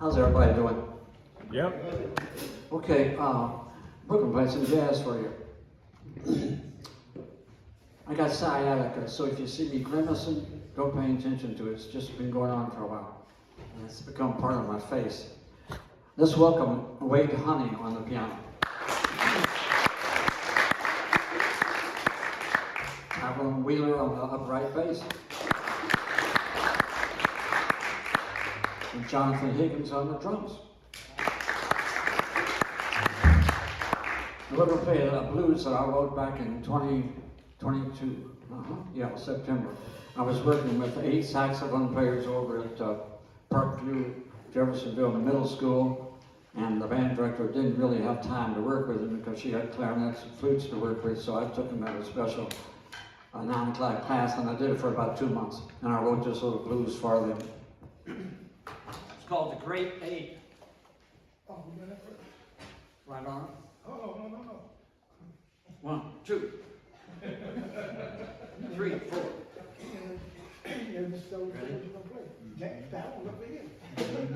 How's everybody doing? Yep. Okay, we're gonna play some jazz for you. I got sciatica, so if you see me grimacing, don't pay attention to it. It's just been going on for a while. And it's become part of my face. Let's welcome Wade Honey on the piano. Alan Wheeler on the upright bass. And Jonathan Higgins on the drums. We're going to play a blues that I wrote back in 2022. Yeah, September. I was working with 8 saxophone players over at Parkview, Jeffersonville Middle School, and the band director didn't really have time to work with them because she had clarinets and flutes to work with, so I took them at a special 9 o'clock class, and I did it for about 2 months. And I wrote this little blues for them. It's called The Great 8. Oh, we got that first. Right on. Oh, no. 1, 2, 3, 4. And so what you gonna play? James, that one up here. Okay,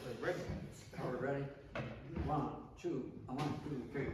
so ready? Are we ready? 1, 2, 3.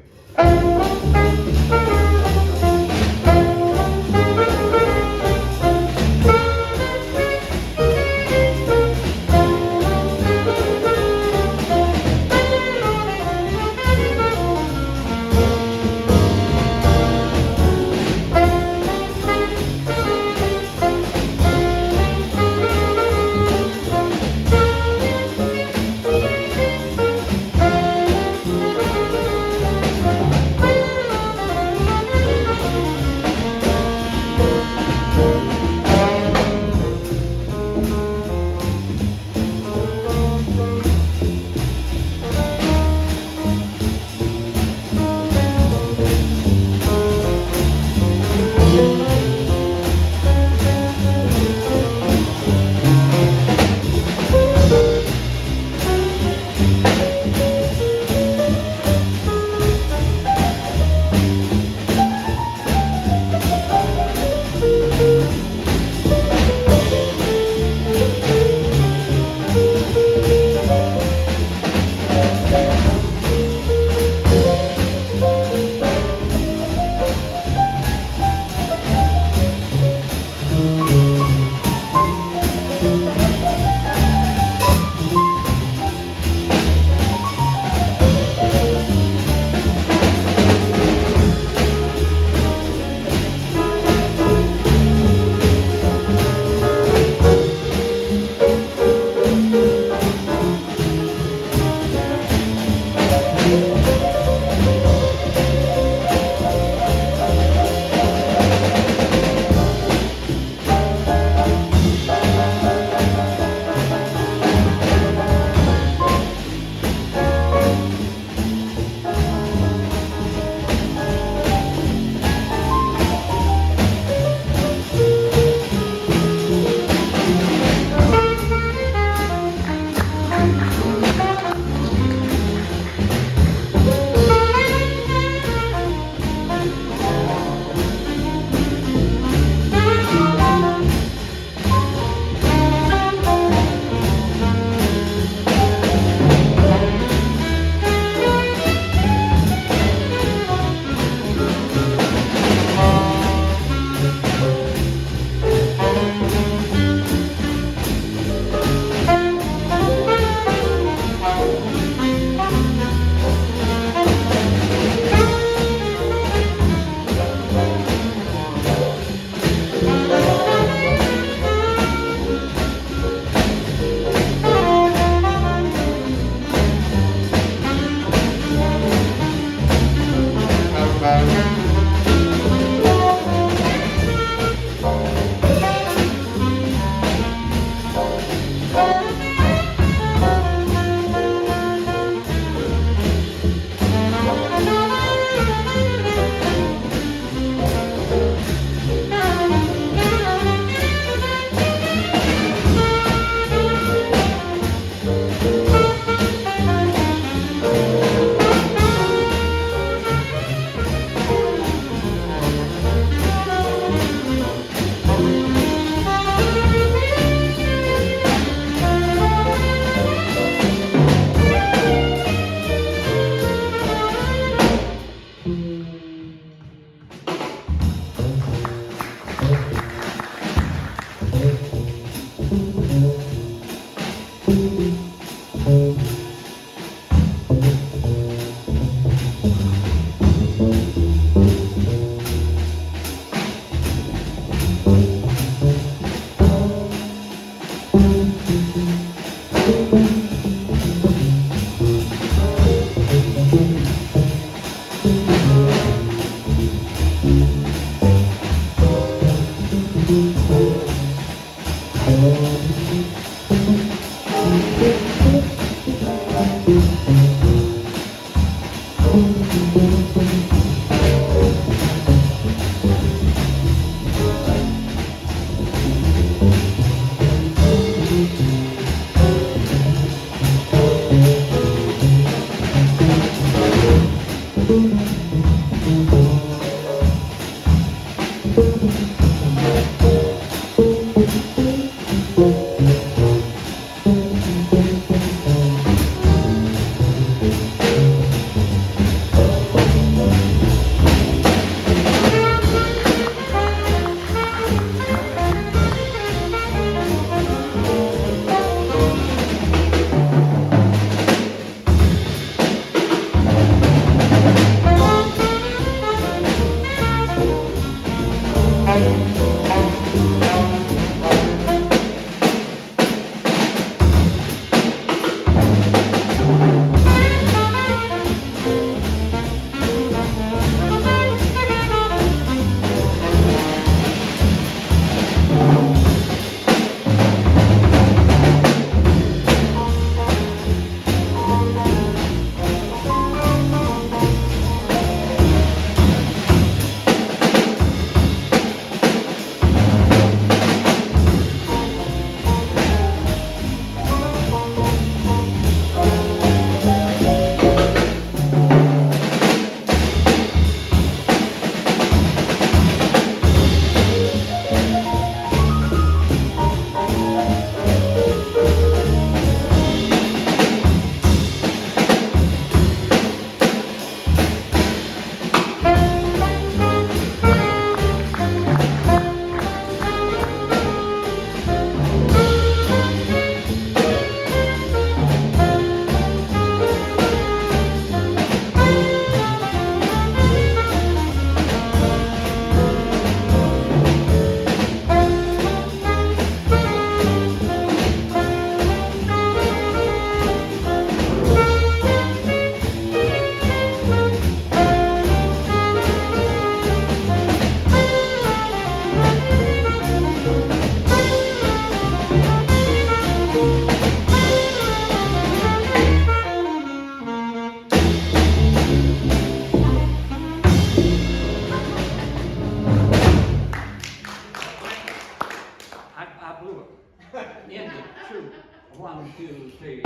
do it. End it, shoot. 1, 2, 3.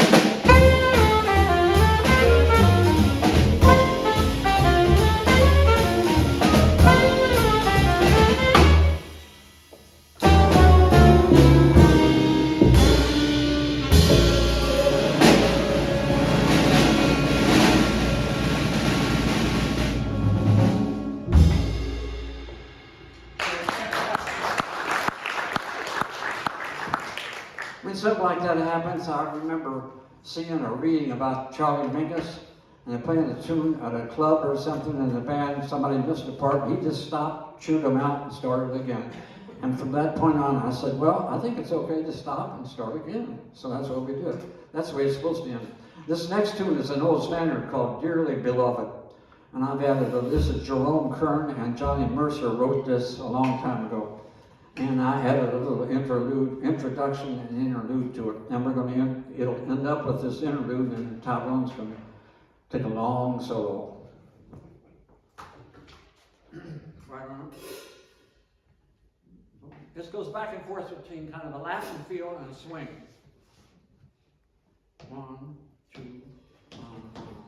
When something like that happens, I remember seeing or reading about Charlie Mingus, and they're playing a tune at a club or something in the band, somebody missed a part, he just stopped, chewed them out, and started again. And from that point on, I said, well, I think it's okay to stop and start again. So that's what we did. That's the way it's supposed to end. This next tune is an old standard called Dearly Beloved. And I've added, this is Jerome Kern and Johnny Mercer wrote this a long time ago. And I added a little introduction and interlude to it. And we're going to it'll end up with this interlude, and Tyrone's going to take a long solo. Right on. This goes back and forth between kind of a Latin feel and a swing. 1, 2, 1.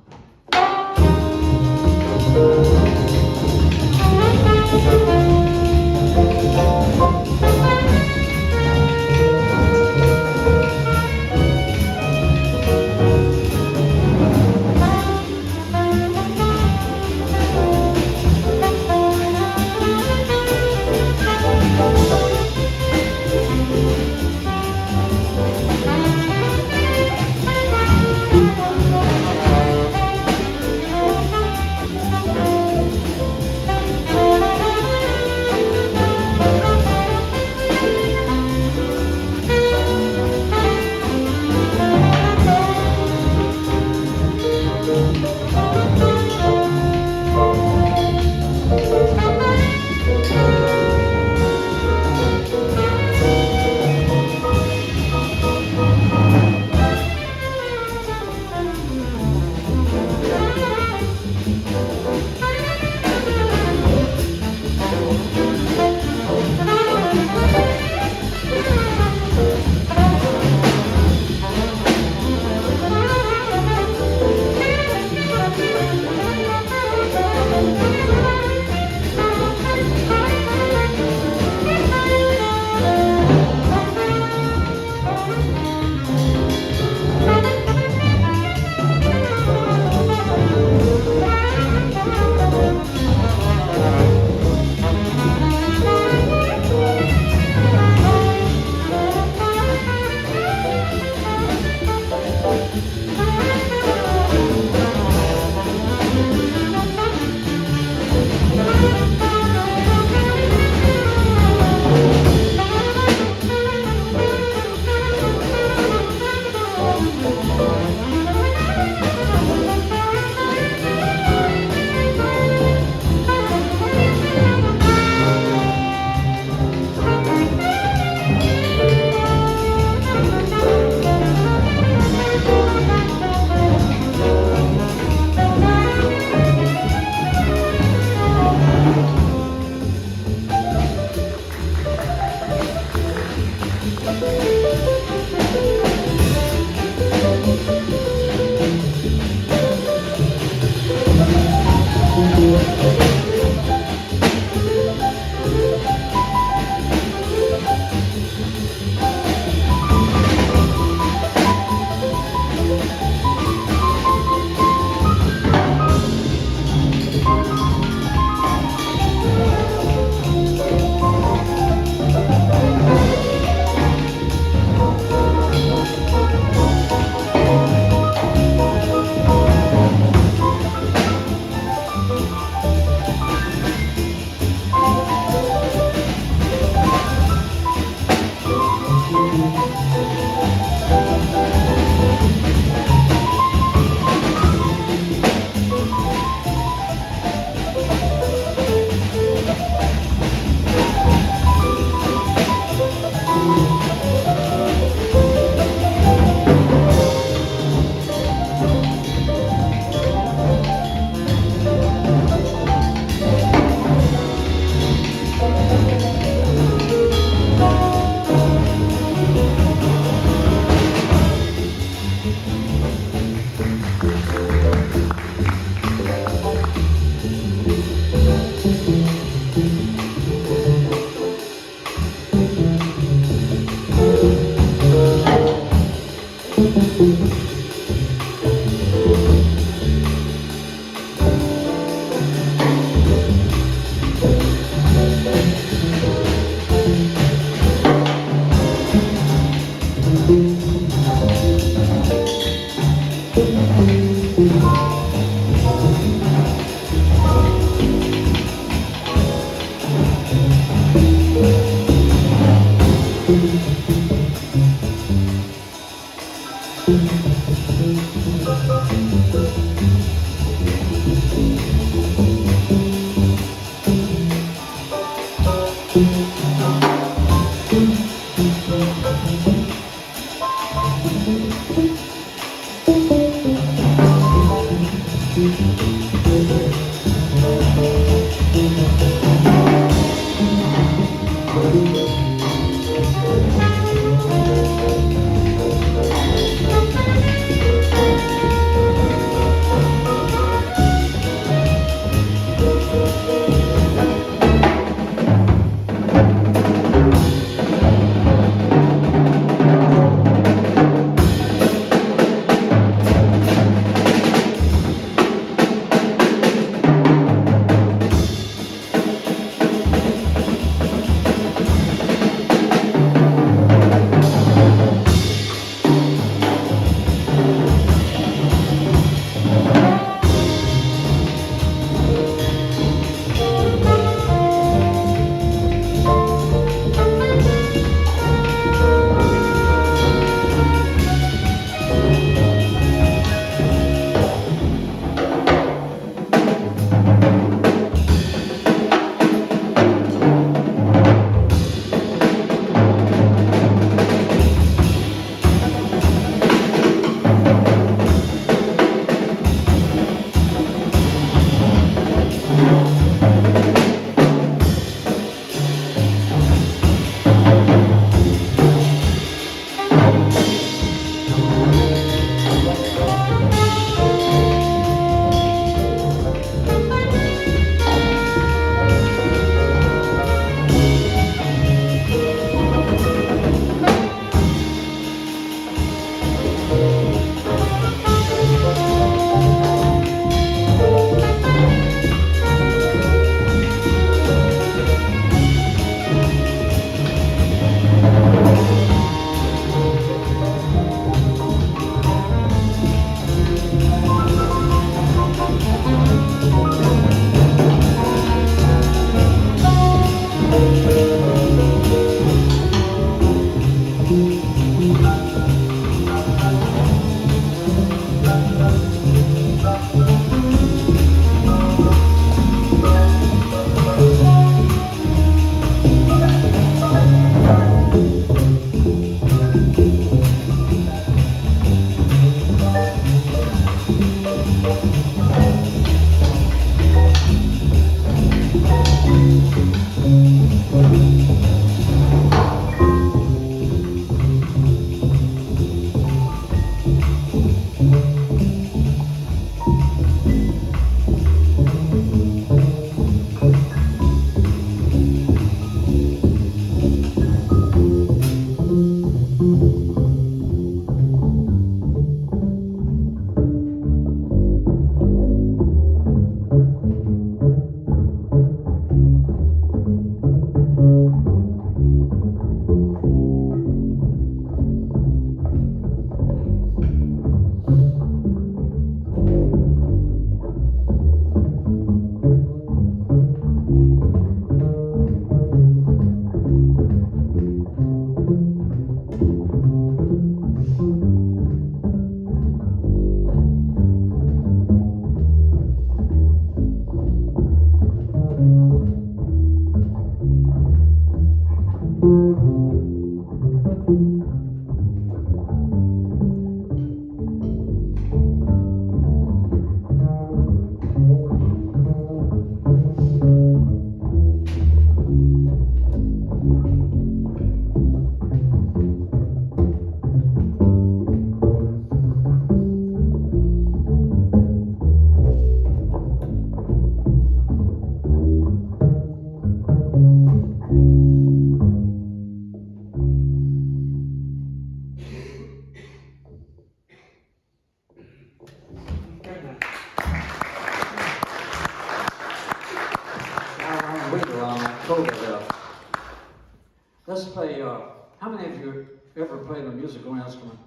Let's play, how many of you ever played a musical instrument?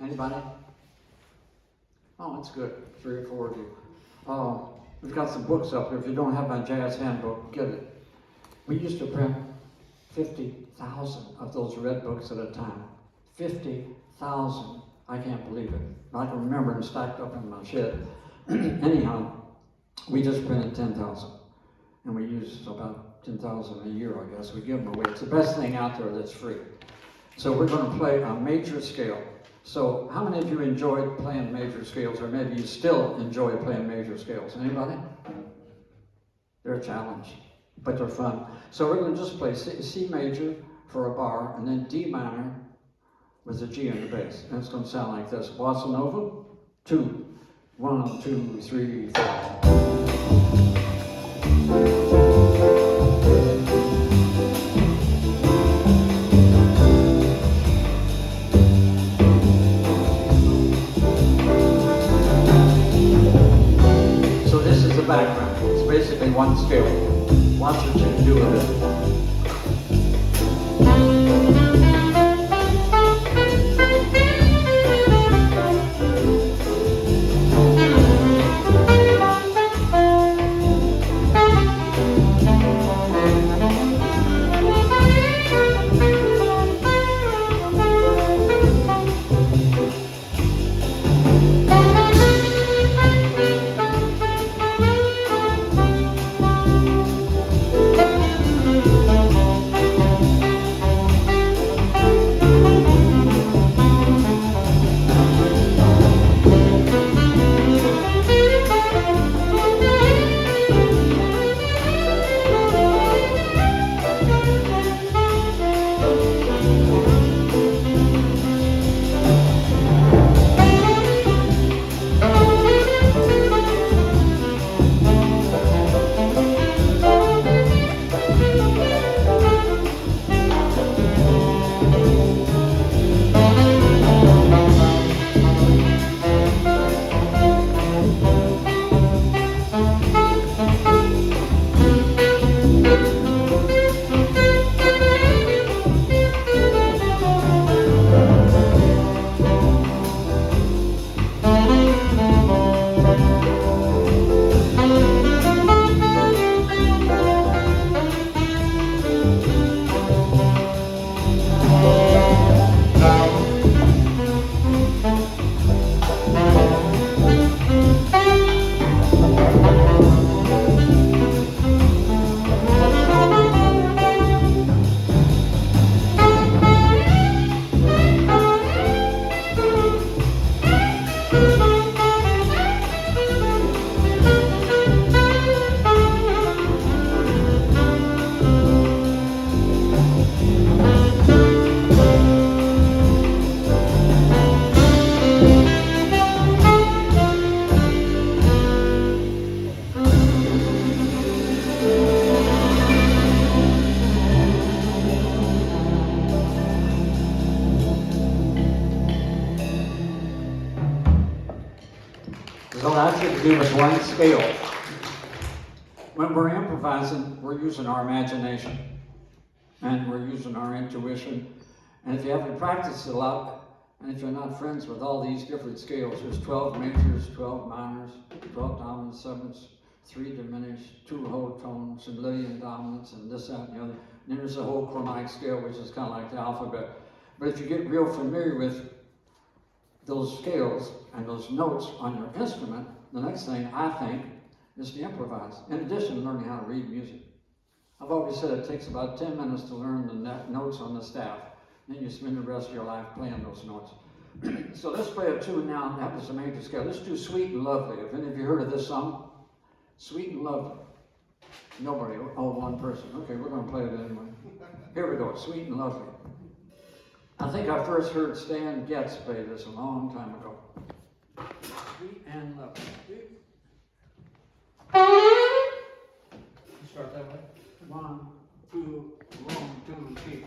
Anybody? Oh, that's good. 3 or 4 of you. We've got some books up here. If you don't have my jazz handbook, get it. We used to print 50,000 of those red books at a time. 50,000. I can't believe it. I can remember them stacked up in my shed. Anyhow, we just printed 10,000. And we use about 10,000 a year, I guess. We give them away. It's the best thing out there that's free. So we're going to play a major scale. So how many of you enjoyed playing major scales, or maybe you still enjoy playing major scales? Anybody? They're a challenge, but they're fun. So we're going to just play C major for a bar, and then D minor with a G in the bass. And it's going to sound like this. Bossa Nova, 2. 1, 2, 3, 4. Background. It's basically one scale. Watch what you can do with it. So that's what to do with one scale. When we're improvising, we're using our imagination and we're using our intuition. And if you haven't practiced it a lot, and if you're not friends with all these different scales, there's 12 majors, 12 minors, 12 dominant sevenths, 3 diminished, 2 whole tones, and Lillian dominants, and this, that, and the other. And then there's a whole chromatic scale, which is kind of like the alphabet. But if you get real familiar with those scales and those notes on your instrument, the next thing I think is to improvise, in addition to learning how to read music. I've always said it takes about 10 minutes to learn the notes on the staff. Then you spend the rest of your life playing those notes. So let's play a tune now. That was a major scale. Let's do Sweet and Lovely. Have any of you heard of this song? Sweet and Lovely. Nobody. Oh, one person. Okay, we're going to play it anyway. Here we go. Sweet and Lovely. I think I first heard Stan Getz play this a long time ago. Sweet and Lovely. You start that way? 1, 2, 1, 2, 3.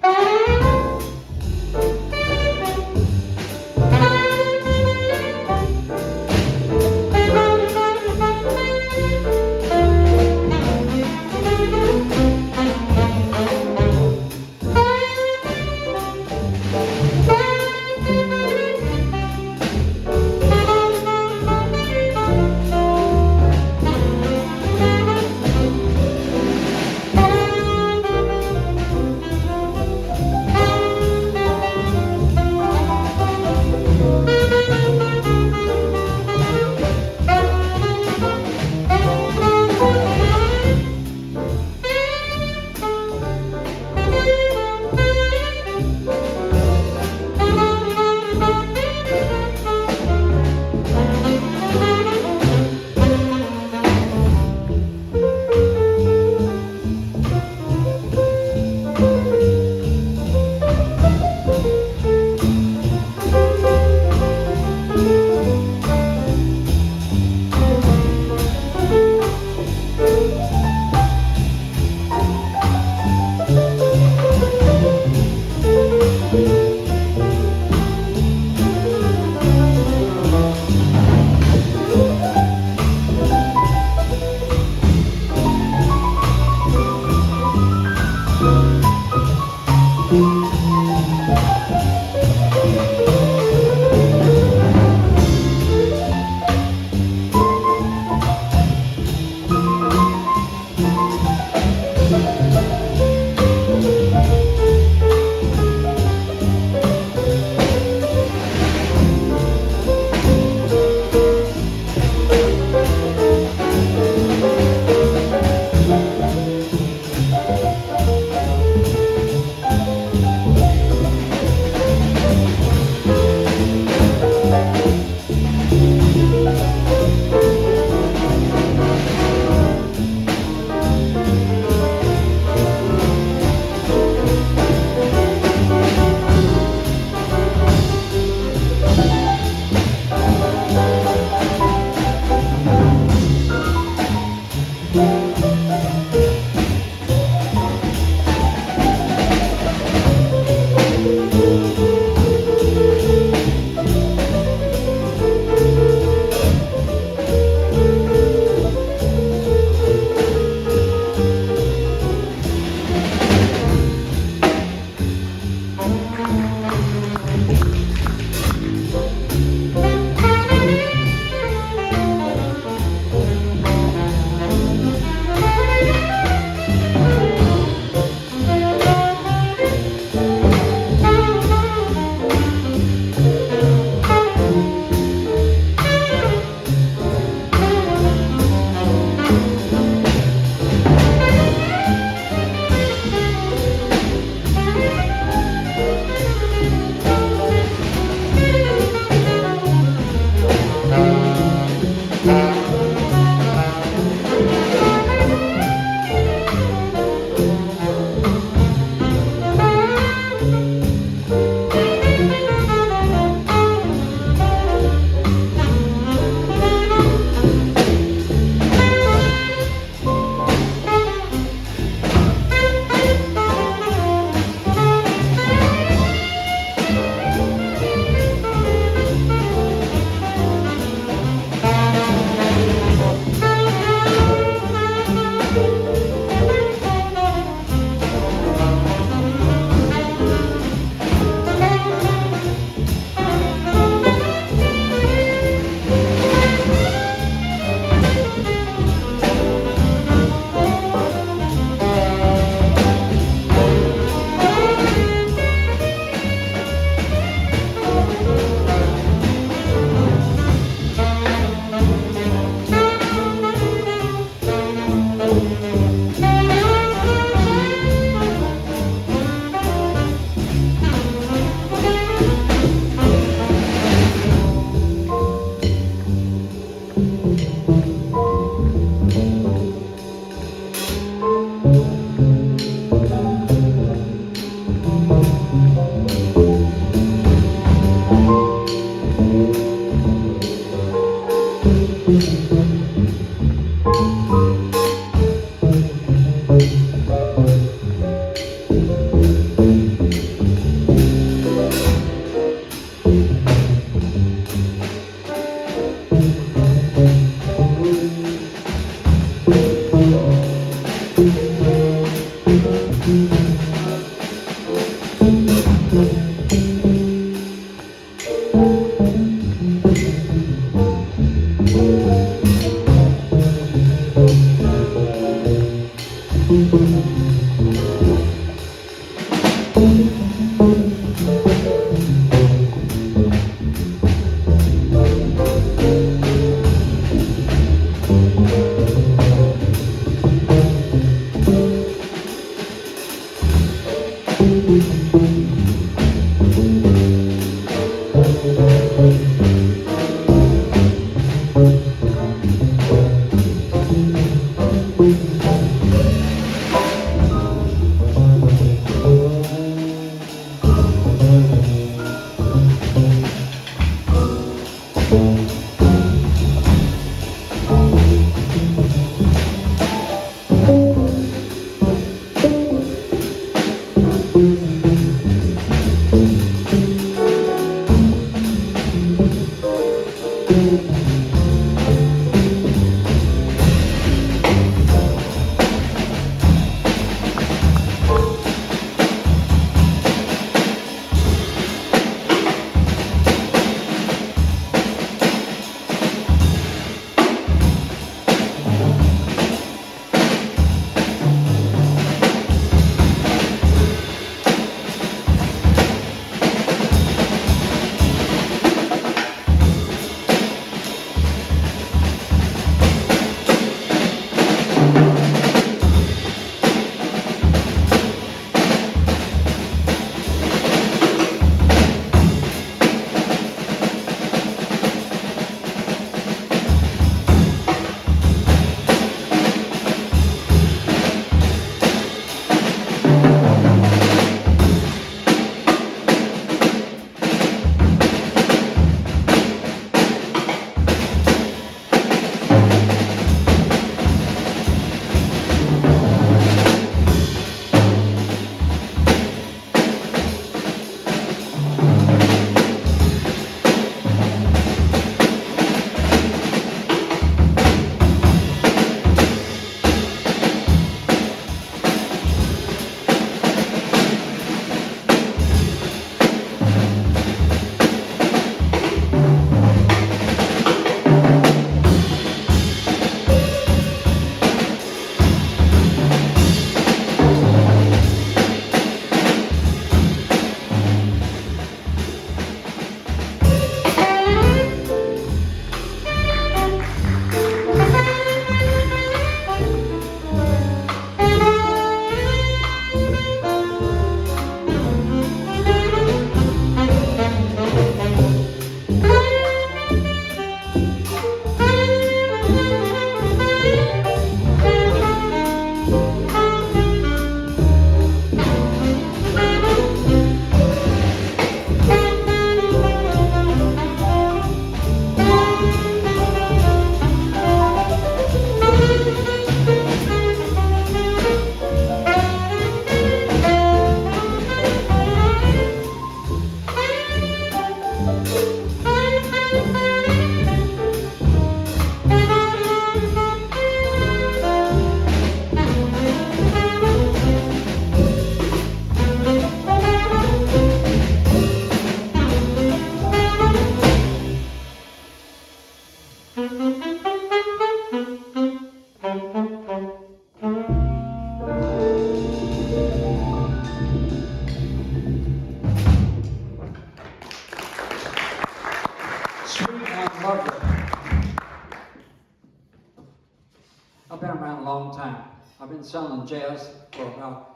selling jazz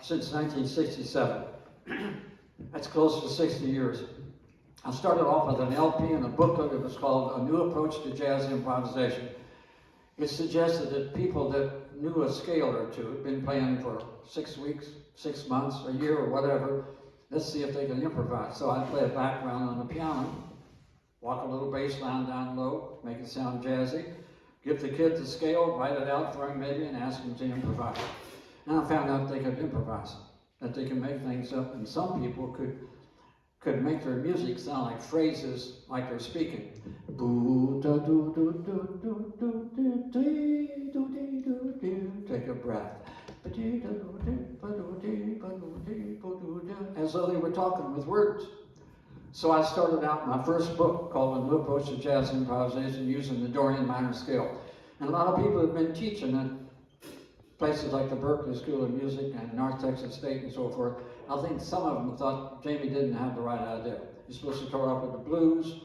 since 1967. That's close to 60 years. I started off with an LP and a booklet. It was called A New Approach to Jazz Improvisation. It suggested that people that knew a scale or two, had been playing for 6 weeks, 6 months, a year, or whatever, let's see if they can improvise. So I'd play a background on the piano, walk a little bass line down low, make it sound jazzy, give the kid the scale, write it out for him maybe, and ask him to improvise. And I found out they could improvise, that they can make things up, and some people could make their music sound like phrases like they're speaking. Take a breath. As though they were talking with words. So I started out my first book called A New Approach to Jazz Improvisation using the Dorian minor scale. And a lot of people have been teaching at places like the Berklee School of Music and North Texas State and so forth. I think some of them thought Jamey didn't have the right idea. You're supposed to start off with the blues.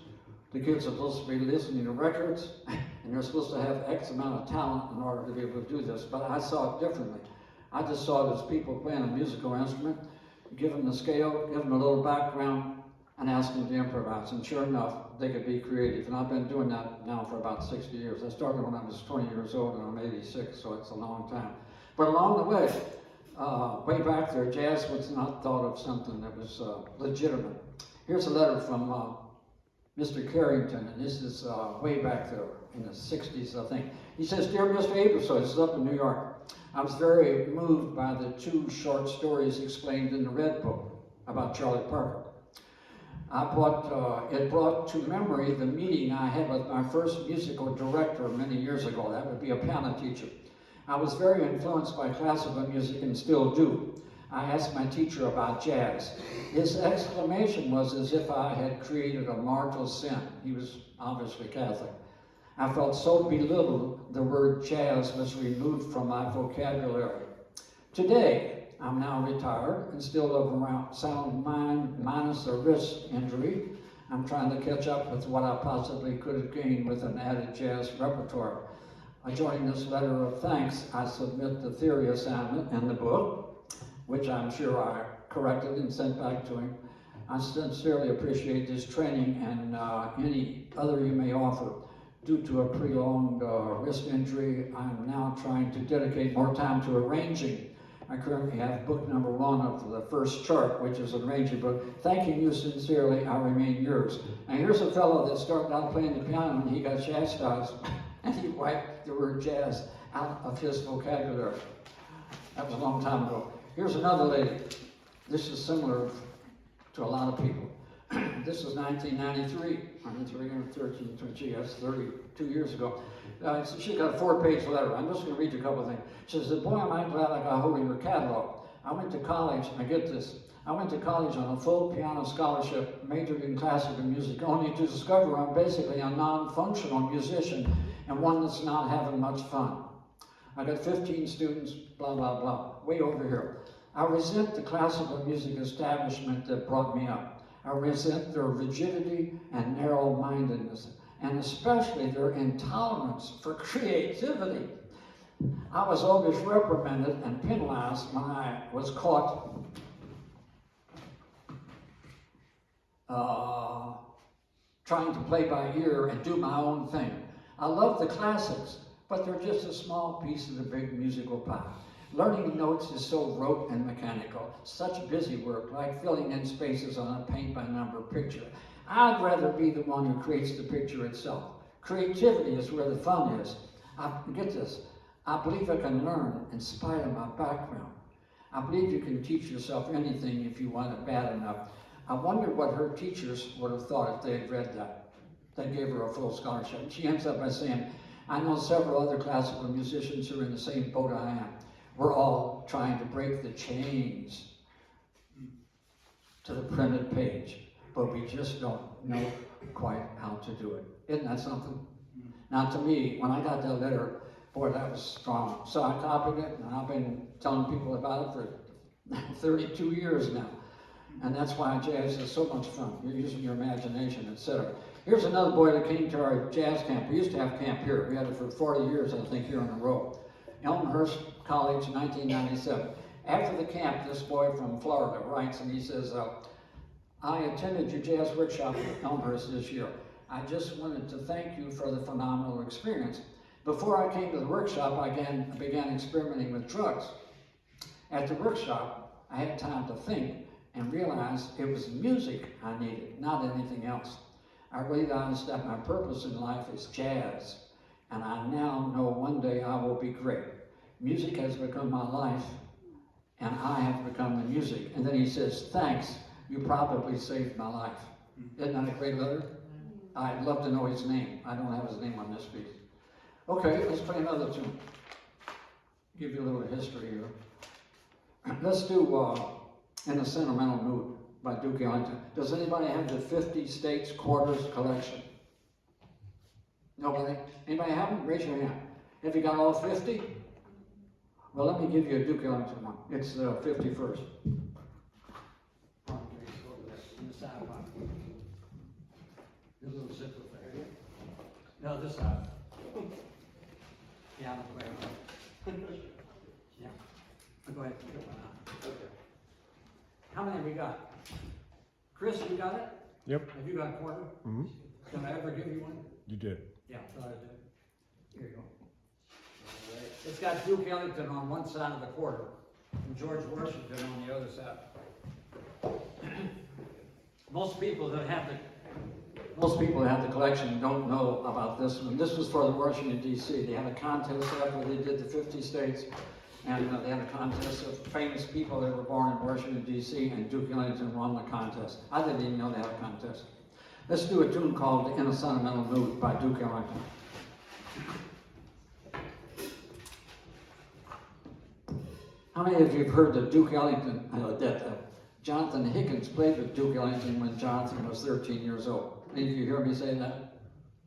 The kids are supposed to be listening to records, and they're supposed to have X amount of talent in order to be able to do this. But I saw it differently. I just saw it as people playing a musical instrument, give them the scale, give them a little background, and ask them to improvise. And sure enough, they could be creative. And I've been doing that now for about 60 years. I started when I was 20 years old, and I'm 86, so it's a long time. But along the way, way back there, jazz was not thought of something that was legitimate. Here's a letter from Mr. Carrington, and this is way back there in the 60s, I think. He says, "Dear Mr. Aebersold," this is up in New York, "I was very moved by the 2 short stories explained in the Red Book about Charlie Parker. It brought to memory the meeting I had with my first musical director many years ago. That would be a piano teacher. I was very influenced by classical music and still do. I asked my teacher about jazz. His exclamation was as if I had created a mortal sin." He was obviously Catholic. "I felt so belittled the word jazz was removed from my vocabulary. Today, I'm now retired and still of around sound mind minus a wrist injury. I'm trying to catch up with what I possibly could have gained with an added jazz repertoire. Joining this letter of thanks, I submit the theory assignment and the book, which I'm sure I corrected and sent back to him. I sincerely appreciate this training and any other you may offer. Due to a prolonged wrist injury, I'm now trying to dedicate more time to arranging. I currently have book number 1 of the first chart, which is an arranging book. Thanking you sincerely, I remain yours." And here's a fellow that started out playing the piano and he got chastised, and he wiped the word jazz out of his vocabulary. That was a long time ago. Here's another lady. This is similar to a lot of people. This is 1993. I'm 13, gee, that's 32 years ago. She got a 4-page letter. I'm just going to read you a couple of things. She says, "Boy, am I glad I got hold of your catalog. I went to college," I get this, "I went to college on a full piano scholarship, majored in classical music, only to discover I'm basically a non-functional musician and one that's not having much fun. I got 15 students, blah, blah, blah." Way over here. "I resent the classical music establishment that brought me up. I resent their rigidity and narrow-mindedness, and especially their intolerance for creativity. I was always reprimanded and penalized when I was caught trying to play by ear and do my own thing. I love the classics, but they're just a small piece of the big musical pie. Learning notes is so rote and mechanical, such busy work, like filling in spaces on a paint-by-number picture. I'd rather be the one who creates the picture itself. Creativity is where the fun is. Get this, I believe I can learn in spite of my background. I believe you can teach yourself anything if you want it bad enough." I wonder what her teachers would have thought if they had read that. They gave her a full scholarship. And she ends up by saying, "I know several other classical musicians who are in the same boat I am. We're all trying to break the chains to the printed page, but we just don't know quite how to do it." Isn't that something? Now to me, when I got that letter, boy, that was strong. So I copied it, and I've been telling people about it for 32 years now. And that's why jazz is so much fun. You're using your imagination, etc. Here's another boy that came to our jazz camp. We used to have camp here. We had it for 40 years, I think, here in a row. Elmhurst College, 1997. After the camp, this boy from Florida writes and he says, I attended your jazz workshop at Elmhurst this year. I just wanted to thank you for the phenomenal experience. Before I came to the workshop, I began experimenting with drugs. At the workshop, I had time to think and realized it was music I needed, not anything else. I realized that my purpose in life is jazz, and I now know one day I will be great. Music has become my life, and I have become the music. And then he says, thanks, you probably saved my life. Isn't that a great letter? I'd love to know his name. I don't have his name on this piece. Okay, let's play another tune. Give you a little history here. Let's do In a Sentimental Mood by Duke Ellington. Does anybody have the 50 States Quarters collection? Nobody? Anybody have them? Raise your hand. Have you got all 50? Well, let me give you a Duke Ellington one. It's 51st. Your little zipper there. No, this side. Yeah, I'm going to yeah. I'll go ahead and put one out. Okay. How many have we got? Chris, you got it? Yep. Have you got a quarter? Mm-hmm. Can I ever give you one? You did. Yeah, I thought I did. Here you go. All right. It's got Duke Ellington on one side of the quarter and George Washington on the other side. Most people that have the collection don't know about this one. This was for the Washington, D.C. They had a contest after they did the 50 states, and they had a contest of famous people that were born in Washington, D.C., and Duke Ellington won the contest. I didn't even know they had a contest. Let's do a tune called In a Sentimental Mood by Duke Ellington. How many of you have heard that Duke Ellington, Jonathan Higgins played with Duke Ellington when Jonathan was 13 years old? Any of you hear me say that?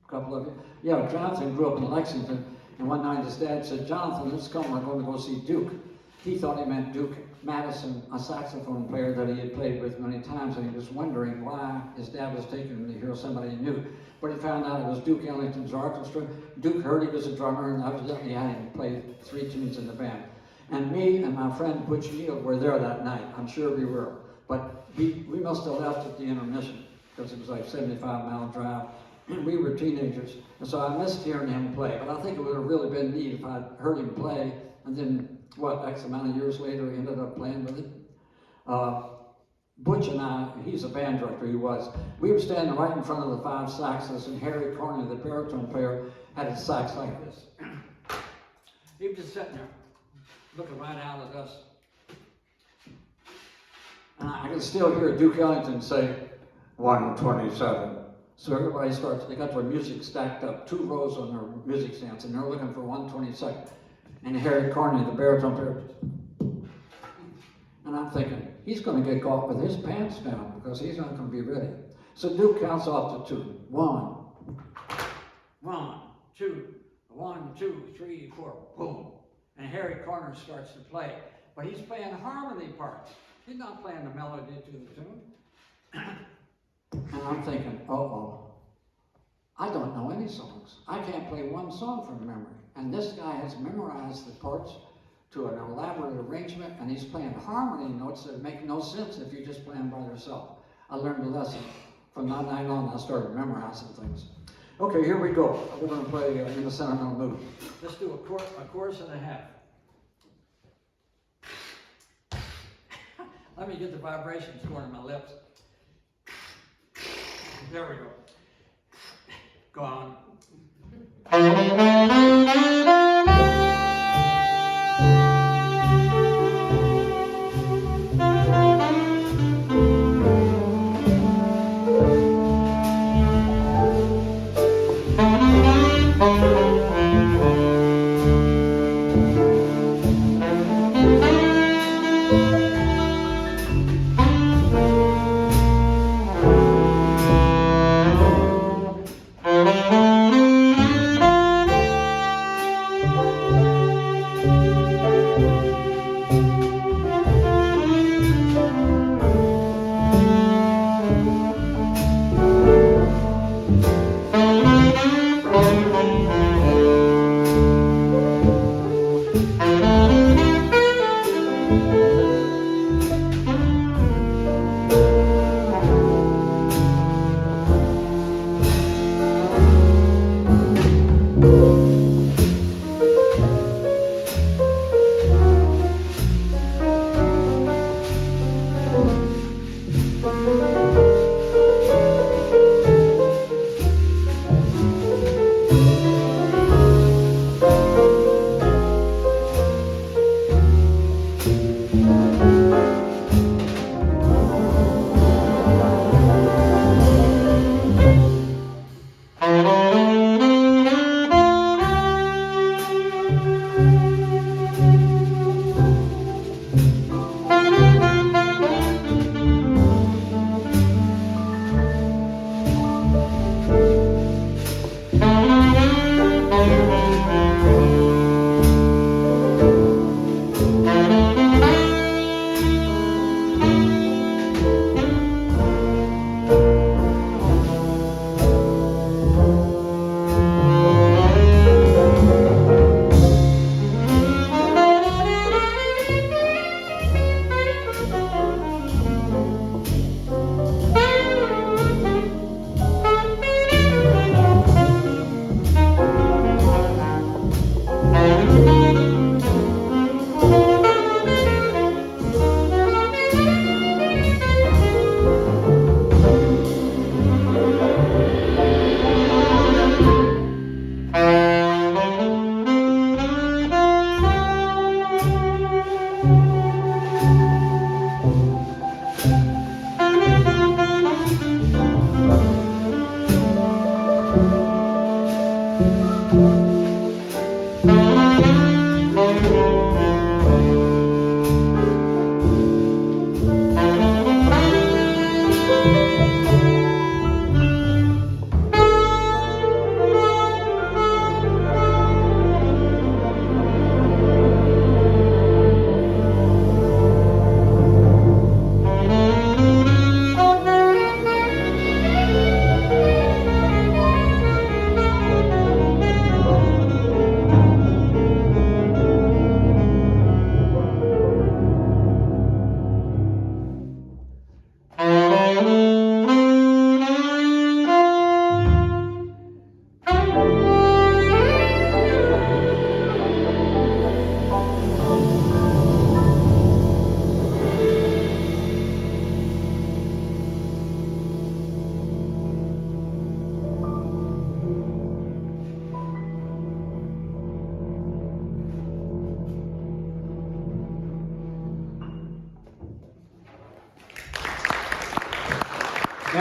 A couple of you? Yeah, Jonathan grew up in Lexington, and one night his dad said, Jonathan, let's come, we're going to go see Duke. He thought he meant Duke Madison, a saxophone player that he had played with many times, and he was wondering why his dad was taking him to hear somebody he knew. But he found out it was Duke Ellington's orchestra. Duke heard he was a drummer, and evidently had him play 3 tunes in the band. And me and my friend Butch Neal were there that night. I'm sure we were. But we must have left at the intermission, because it was like a 75-mile drive. And we were teenagers. And so I missed hearing him play. But I think it would have really been neat if I'd heard him play, and then, X amount of years later, he ended up playing with it. Butch and I, he's a band director, he was. We were standing right in front of the 5 saxes, and Harry Corney, the baritone player, had his sax like this. He was just sitting there, looking right out at us. And I can still hear Duke Ellington say, 127. So everybody starts, they got their music stacked up, 2 rows on their music stands, and they're looking for 122nd. And Harry Corney, the baritone player, and I'm thinking, he's going to get caught with his pants down because he's not going to be ready. So Duke counts off to 2. 1, 1, 2, 1, 2, 3, 4, boom. And Harry Corney starts to play. But he's playing harmony parts. He's not playing the melody to the tune. And I'm thinking, I don't know any songs. I can't play one song from memory. And this guy has memorized the parts to an elaborate arrangement, and he's playing harmony notes that make no sense if you just play them by yourself. I learned a lesson. From that night on, I started memorizing things. Okay, here we go. We're going to play In a Sentimental Mood. Let's do a chorus and a half. Let me get the vibrations going in my lips. There we go. Go on.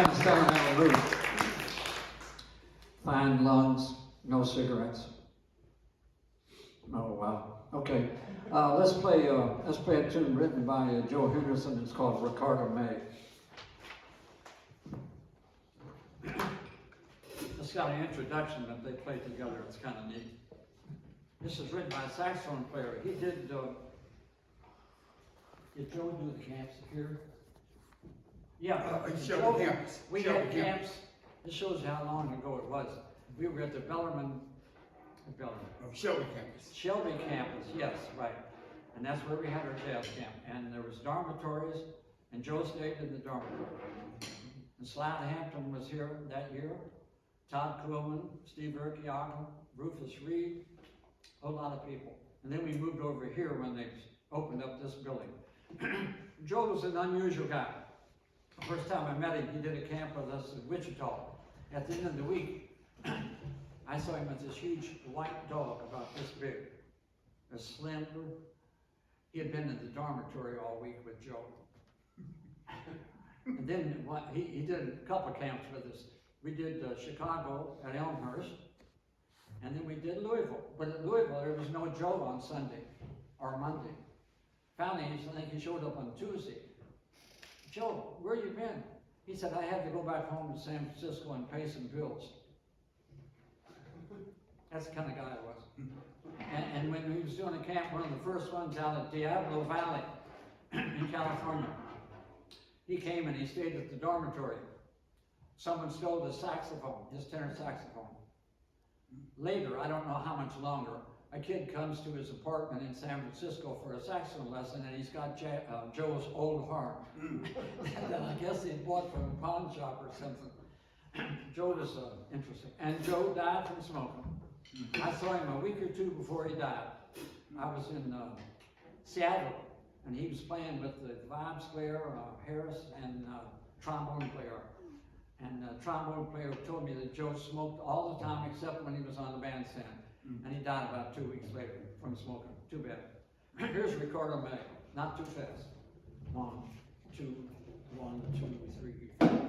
had a sentimental roots. Fine lungs, no cigarettes. Oh wow. Okay. Let's play a tune written by Joe Henderson. It's called Ricardo May. It's got an introduction that they play together. It's kind of neat. This is written by a saxophone player. He did Joe do the camps here? Yeah. Shelby campus. We Shelby had camps. This shows how long ago it was. We were at the Shelby campus. Shelby campus, yes, right. And that's where we had our jazz camp. And there was dormitories, and Joe stayed in the dormitory. And Slat Hampton was here that year. Todd Kuhlman, Steve Urquiaga, Rufus Reed, a whole lot of people. And then we moved over here when they opened up this building. Joe was an unusual guy. The first time I met him, he did a camp with us in Wichita. At the end of the week, I saw him with this huge white dog about this big, as slender. He had been in the dormitory all week with Joe. And then he did a couple camps with us. We did Chicago at Elmhurst, and then we did Louisville. But at Louisville, there was no Joe on Sunday or Monday. Finally, I think he showed up on Tuesday. Joe, where you been? He said, I had to go back home to San Francisco and pay some bills. That's the kind of guy I was. And when he was doing a camp, one of the first ones out at Diablo Valley in California, he came and he stayed at the dormitory. Someone stole his saxophone, his tenor saxophone. Later, I don't know how much longer, a kid comes to his apartment in San Francisco for a saxophone lesson, and he's got Joe's old horn. That I guess he bought from a pawn shop or something. Joe was interesting. And Joe died from smoking. I saw him a week or two before he died. I was in Seattle, and he was playing with the vibes player, Harris, and trombone player. And the trombone player told me that Joe smoked all the time except when he was on the bandstand. And he died about 2 weeks later from smoking. Too bad. Here's Ricardo May. Not too fast. 1, 2, 1, 2, 3, 4.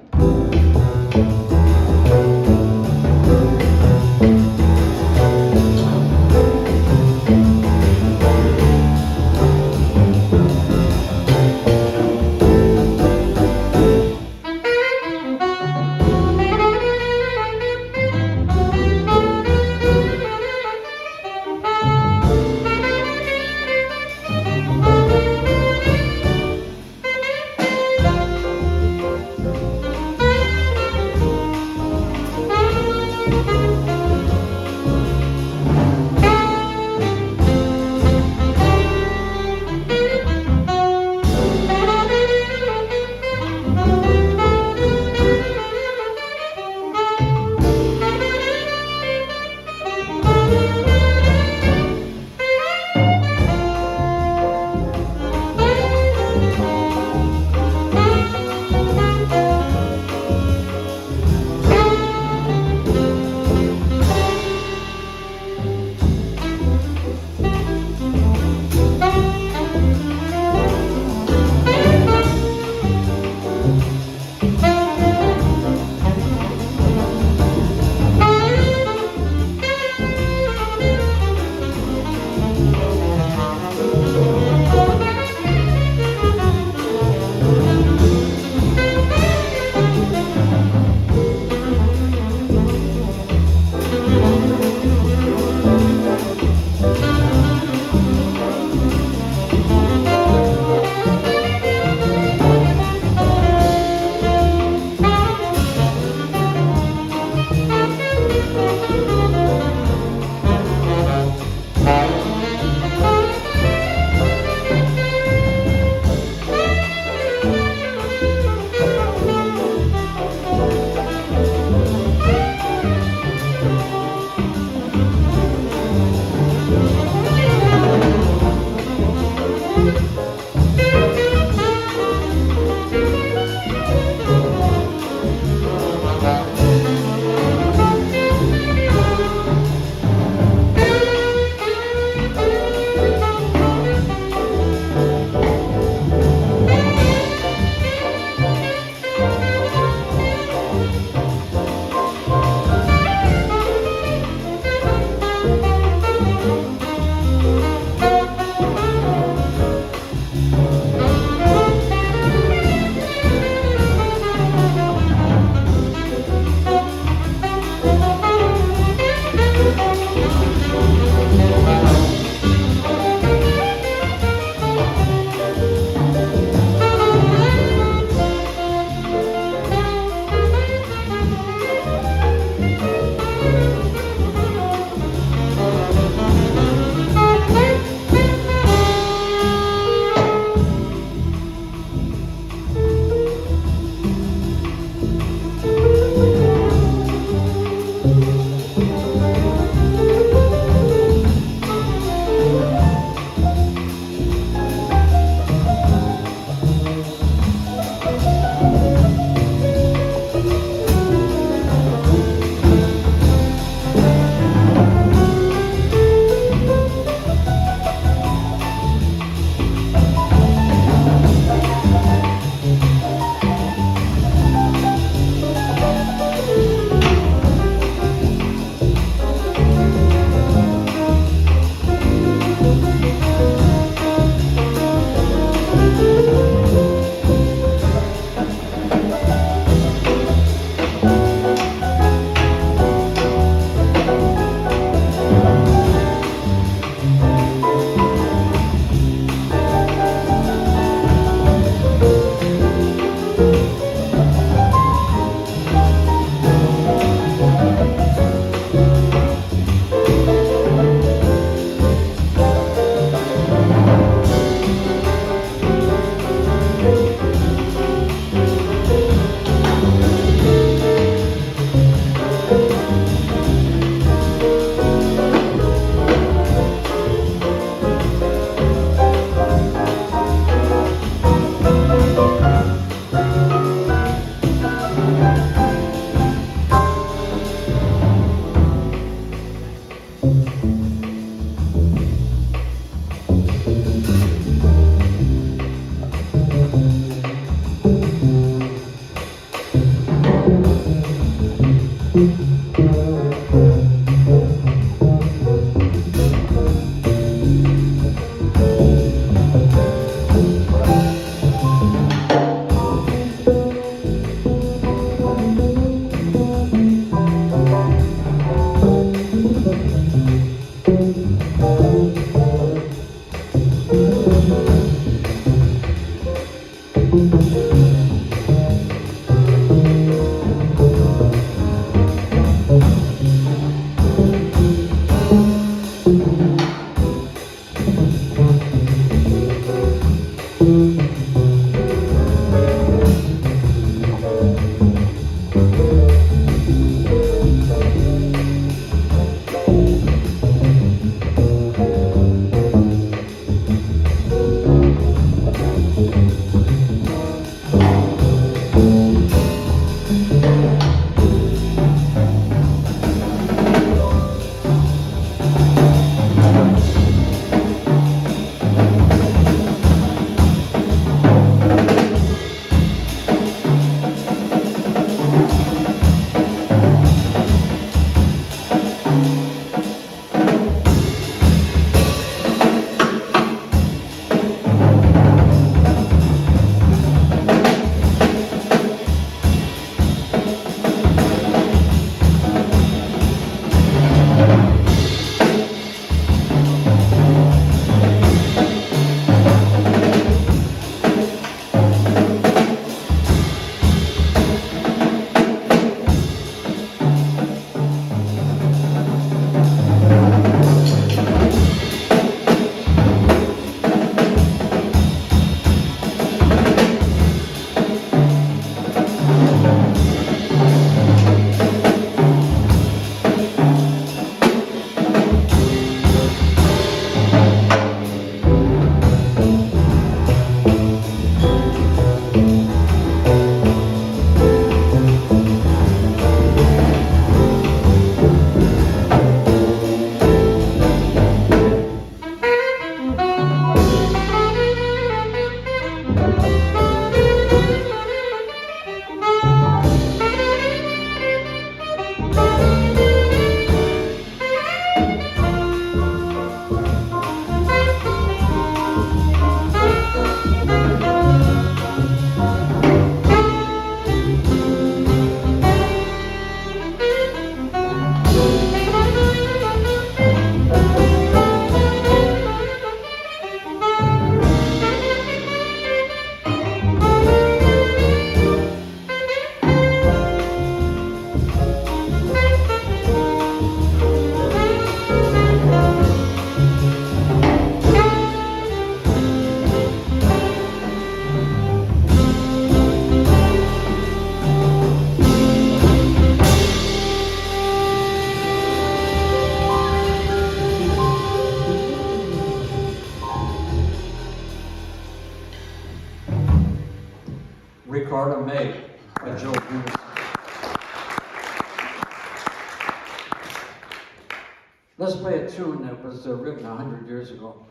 Let's play a tune that was written 100 years ago.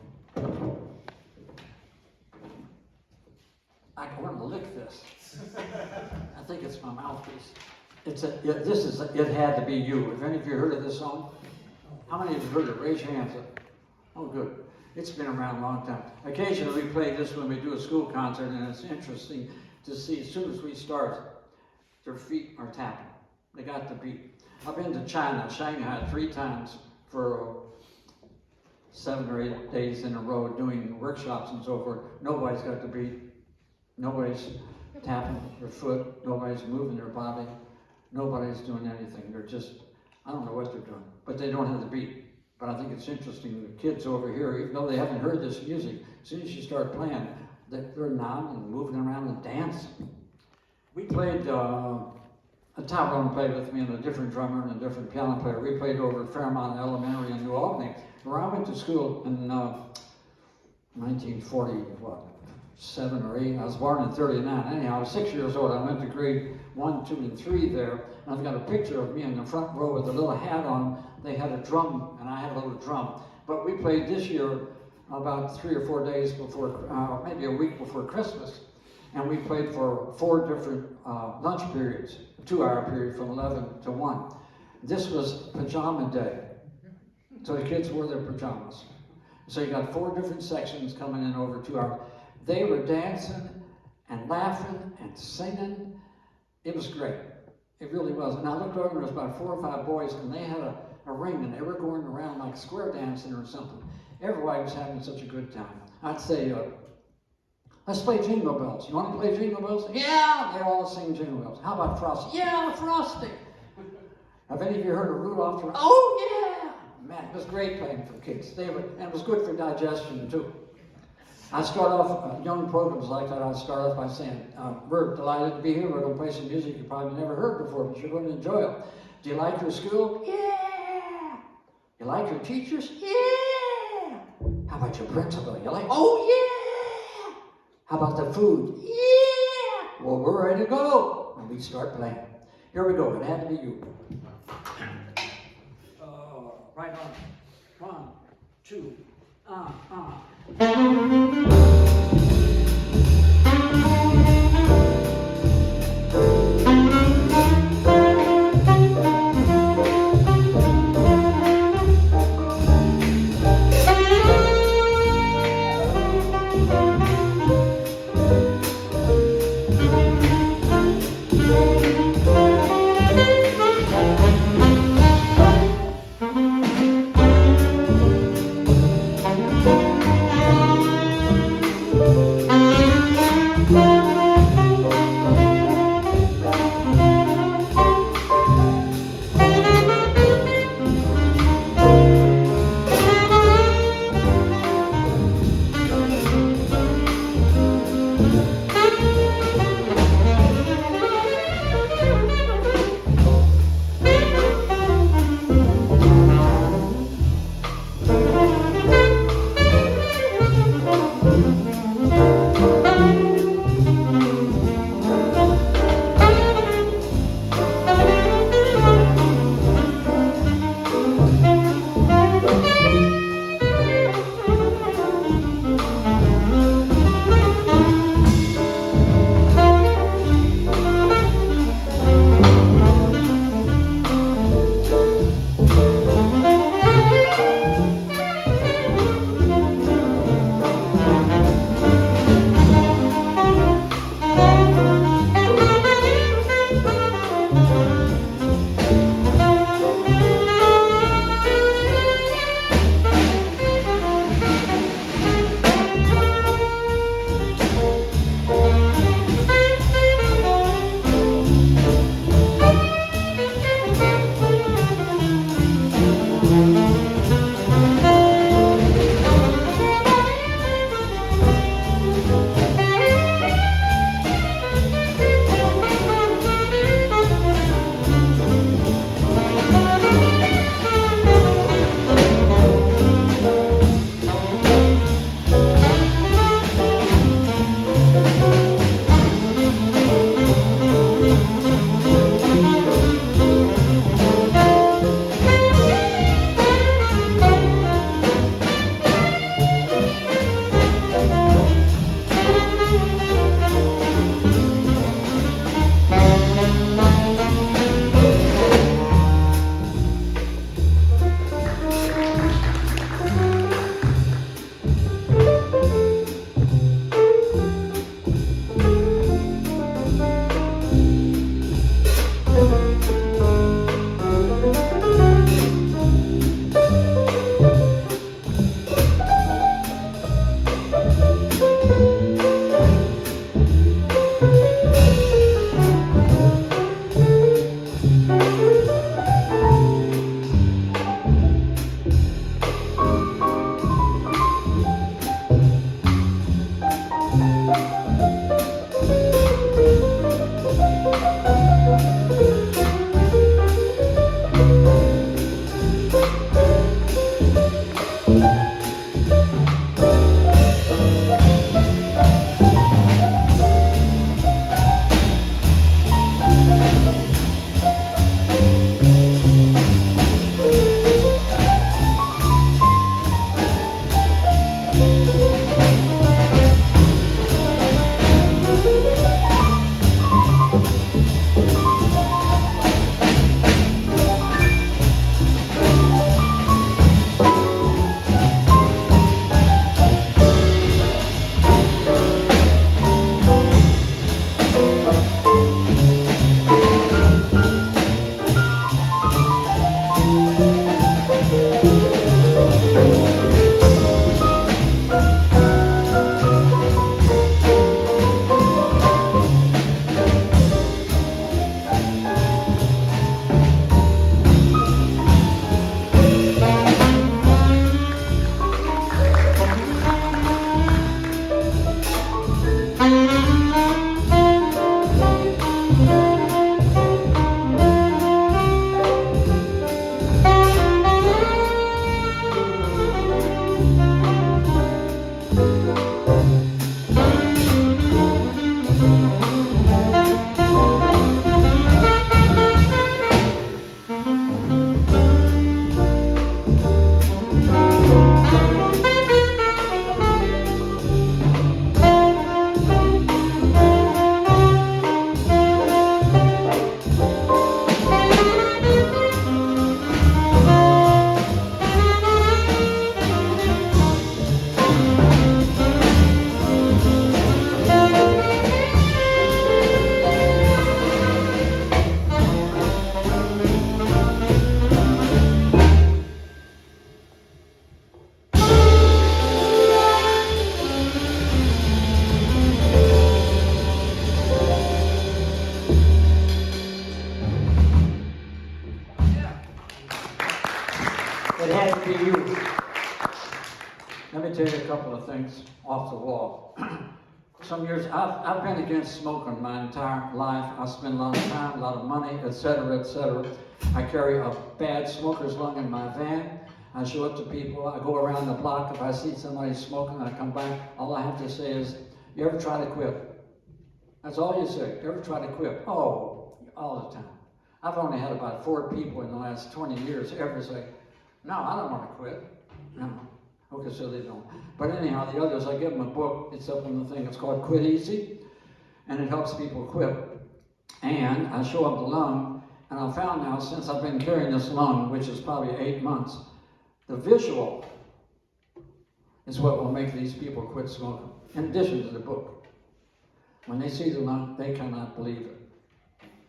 I want to lick this. I think it's my mouthpiece. It Had to Be You. Have any of you heard of this song? How many of you heard it? Raise your hands up. Oh, good. It's been around a long time. Occasionally we play this when we do a school concert, and it's interesting to see as soon as we start, their feet are tapping. They got the beat. I've been to China, Shanghai 3 times for 7 or 8 days in a row doing workshops and so forth. Nobody's got the beat. Nobody's tapping their foot. Nobody's moving their body. Nobody's doing anything. They're just, I don't know what they're doing, but they don't have the beat. But I think it's interesting, the kids over here, even though they haven't heard this music, as soon as you start playing, they're nodding and moving around and dancing. We played, Tom Rowan played with me and a different drummer and a different piano player. We played over at Fairmont Elementary in New Albany, where I went to school in 1947 or 8. I was born in 39. Anyhow, I was 6 years old. I went to grade 1, 2, and 3 there. And I've got a picture of me in the front row with a little hat on. They had a drum, and I had a little drum. But we played this year about 3 or 4 days before, maybe a week before Christmas. And we played for 4 different lunch periods, a 2-hour period from 11 to 1. This was pajama day. So the kids wore their pajamas. So you got 4 different sections coming in over 2 hours. They were dancing and laughing and singing. It was great. It really was. And I looked over, there was about 4 or 5 boys, and they had a ring, and they were going around like square dancing or something. Everybody was having such a good time. I'd say, let's play Jingle Bells. You want to play Jingle Bells? Yeah! They all sing Jingle Bells. How about Frosty? Yeah, Frosty! Have any of you heard of Rudolph? Oh, yeah! Man, it was great playing for kids. And it was good for digestion, too. I start off young programs like that. I start off by saying, we're delighted to be here. We're going to play some music you probably never heard before, but you're going to enjoy it. Do you like your school? Yeah! You like your teachers? Yeah! How about your principal? You like? Oh, yeah! How about the food? Yeah! Well, we're ready to go. And we start playing. Here we go. It Had to Be You. Right on. 1, 2, It had to be you. Let me tell you a couple of things off the wall. Some years, I've been against smoking my entire life. I spend a lot of time, a lot of money, etc., etc. I carry a bad smoker's lung in my van. I show it to people. I go around the block. If I see somebody smoking, I come back. All I have to say is, you ever try to quit? That's all you say. You ever try to quit? Oh, all the time. I've only had about 4 people in the last 20 years ever say, no, I don't want to quit. No. Okay, so they don't. But anyhow, the others, I give them a book. It's up on the thing. It's called Quit Easy. And it helps people quit. And I show them the lung. And I found now, since I've been carrying this lung, which is probably 8 months, the visual is what will make these people quit smoking. In addition to the book. When they see the lung, they cannot believe it.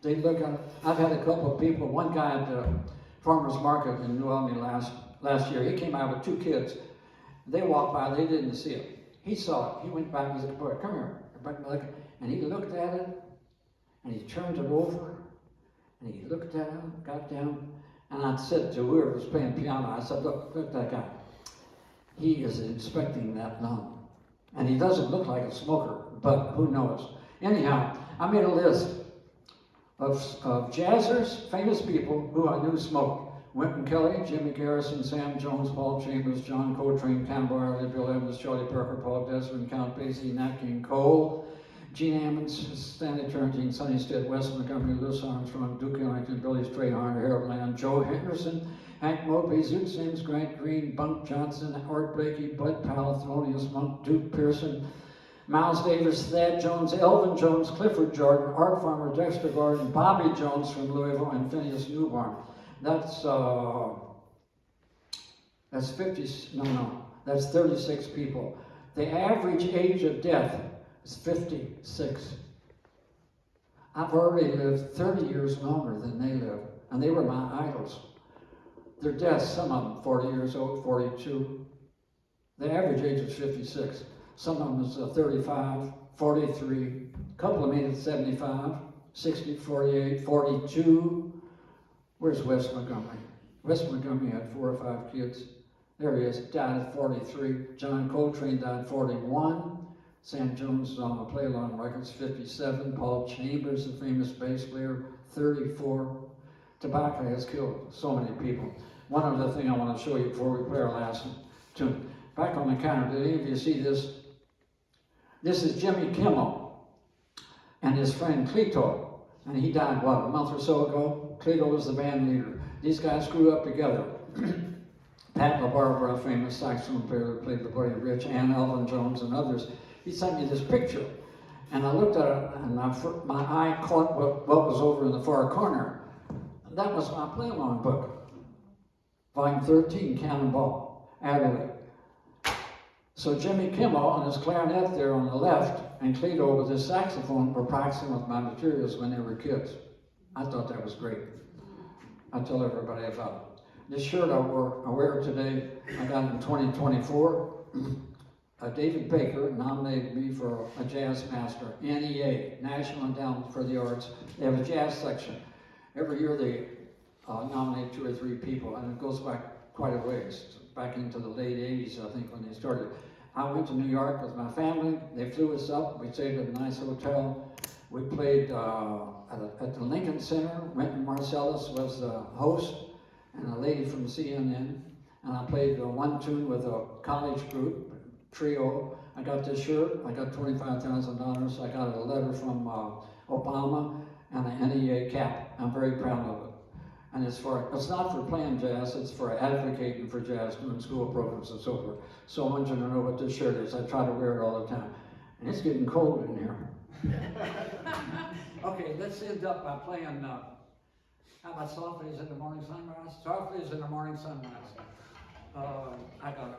They look at it. I've had a couple of people, one guy at the farmer's market in New Albany last year, he came out with 2 kids. They walked by, they didn't see it. He saw it. He went back and he said, boy, come here. And he looked at it, and he turned it over, and he looked at it, got down, and I said to whoever was playing piano, I said, look at that guy. He is inspecting that lung. And he doesn't look like a smoker, but who knows? Anyhow, I made a list of jazzers, famous people who I knew smoked. Wynton Kelly, Jimmy Garrison, Sam Jones, Paul Chambers, John Coltrane, Cannonball Adderley, Bill Evans, Charlie Parker, Paul Desmond, Count Basie, Nat King Cole, Gene Ammons, Stanley Turrentine, Sonny Stitt, Wes Montgomery, Louis Armstrong, Duke Ellington, Billy Strayhorn, Harold Land, Joe Henderson, Hank Mobley, Zoot Sims, Grant Green, Bunk Johnson, Art Blakey, Bud Powell, Thelonious Monk, Duke Pearson, Miles Davis, Thad Jones, Elvin Jones, Clifford Jordan, Art Farmer, Dexter Gordon, Bobby Jones from Louisville, and Phineas Newborn. That's 36 people. The average age of death is 56. I've already lived 30 years longer than they lived, and they were my idols. Their deaths, some of them 40 years old, 42. The average age is 56. Some of them is 35, 43. A couple of made it 75, 60, 48, 42. Where's Wes Montgomery? Wes Montgomery had 4 or 5 kids. There he is, died at 43. John Coltrane died at 41. Sam Jones on the Play Along Records, 57. Paul Chambers, the famous bass player, 34. Tobacco has killed so many people. One other thing I want to show you before we play our last tune. Back on the counter, did any of you see this? This is Jimmy Kimmel and his friend Cleto. And he died, what, a month or so ago? Cleto was the band leader. These guys grew up together. Pat LaBarbera, a famous saxophone player that played the Buddy Rich, and Elvin Jones and others. He sent me this picture. And I looked at it, and my eye caught what was over in the far corner. That was my play-along book. Volume 13, Cannonball Adderley. So Jimmy Kimmel on his clarinet there on the left, and Cleto with his saxophone were practicing with my materials when they were kids. I thought that was great. I tell everybody about it. This shirt I wear today, I got it in 2024. David Baker nominated me for a jazz master, NEA, National Endowment for the Arts. They have a jazz section. Every year they nominate 2 or 3 people, and it goes back quite a ways, back into the late 80s, I think, when they started. I went to New York with my family. They flew us up. We stayed at a nice hotel. We played at the Lincoln Center. Wynton Marsalis was the host, and a lady from CNN. And I played one tune with a college group, trio. I got this shirt. I got $25,000. I got a letter from Obama and an NEA cap. I'm very proud of it. And it's not for playing jazz, it's for advocating for jazz, doing school programs and so forth. So I want you to know what this shirt is. I try to wear it all the time. And it's getting cold in here. Okay, let's end up by playing, how about Softly as in the Morning Sunrise? Softly as in the Morning Sunrise. I got it.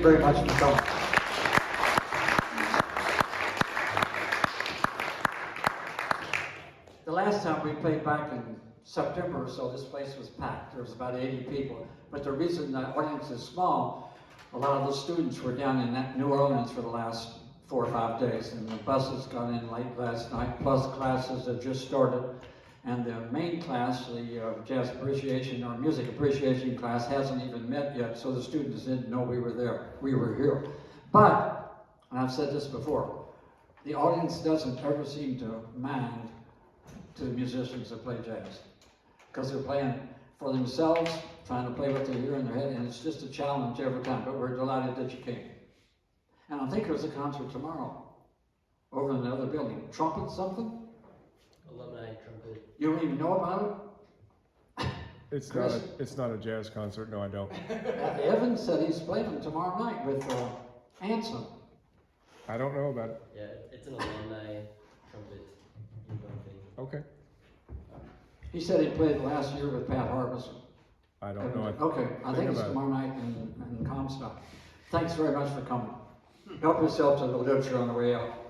very much for coming. The last time we played back in September or so, this place was packed. There was about 80 people. But the reason the audience is small, a lot of the students were down in New Orleans for the last 4 or 5 days, and the buses got in late last night, plus classes have just started. And the main class, the jazz appreciation or music appreciation class, hasn't even met yet, so the students didn't know we were there. We were here. But, and I've said this before, the audience doesn't ever seem to mind to the musicians that play jazz, because they're playing for themselves, trying to play what they hear in their head, and it's just a challenge every time, but we're delighted that you came. And I think there's a concert tomorrow over in the other building. Trumpet something? Alumni trumpet. You don't even know about it? It's not a jazz concert. No, I don't. Evan said he's playing tomorrow night with Anson. I don't know about it. Yeah, it's an alumni trumpet thing. Okay. He said he played last year with Pat Harbison. I don't know. Okay, I think it's tomorrow night in Comstock. Thanks very much for coming. Help yourself to the literature on the way out.